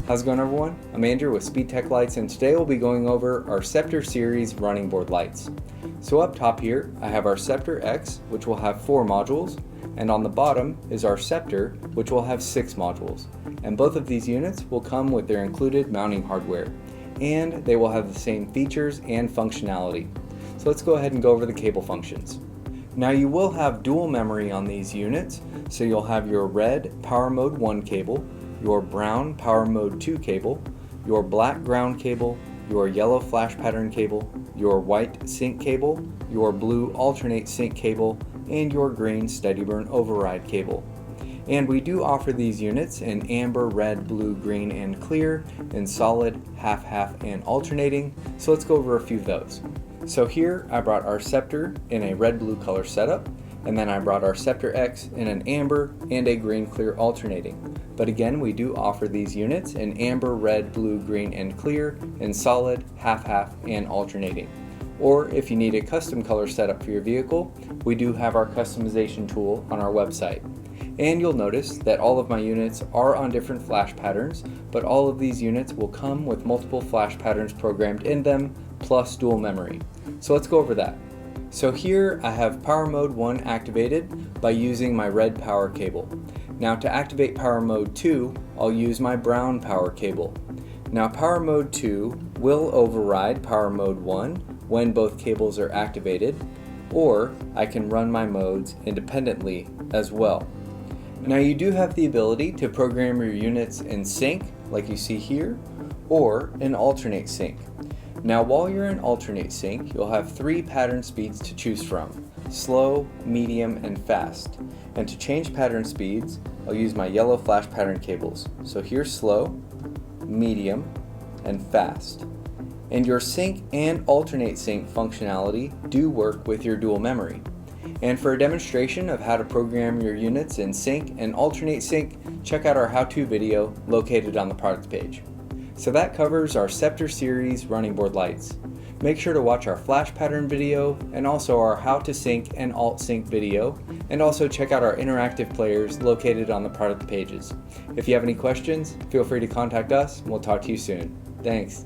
How's it going, everyone? I'm Andrew with SpeedTech Lights, and today we'll be going over our Ceptor series running board lights. So up top here I have our Ceptor-X, which will have 4 modules, and on the bottom is our Ceptor, which will have 6 modules. And both of these units will come with their included mounting hardware, and they will have the same features and functionality. So let's go ahead and go over the cable functions. Now you will have dual memory on these units, so you'll have your red Power Mode 1 cable, your brown Power Mode 2 cable, your black ground cable, your yellow flash pattern cable, your white sync cable, your blue alternate sync cable, and your green steady burn override cable. And we do offer these units in amber, red, blue, green, and clear, in solid, half-half, and alternating, so let's go over a few of those. So here I brought our Ceptor in a red-blue color setup, and then I brought our Ceptor-X in an amber and a green-clear alternating. But again, we do offer these units in amber, red, blue, green, and clear, in solid, half-half, and alternating. Or if you need a custom color setup for your vehicle, we do have our customization tool on our website. And you'll notice that all of my units are on different flash patterns, but all of these units will come with multiple flash patterns programmed in them, plus dual memory. So let's go over that. So here I have Power Mode 1 activated by using my red power cable. Now to activate Power Mode 2, I'll use my brown power cable. Now Power Mode 2 will override Power Mode 1 when both cables are activated, or I can run my modes independently as well. Now you do have the ability to program your units in sync, like you see here, or in alternate sync. Now while you're in alternate sync, you'll have 3 pattern speeds to choose from: slow, medium, and fast. And to change pattern speeds, I'll use my yellow flash pattern cables. So here's slow, medium, and fast. And your sync and alternate sync functionality do work with your dual memory. And for a demonstration of how to program your units in sync and alternate sync, check out our how-to video located on the product page. So that covers our Ceptor series running board lights. Make sure to watch our flash pattern video and also our how to sync and alt sync video, and also check out our interactive players located on the product pages. If you have any questions, feel free to contact us and we'll talk to you soon. Thanks.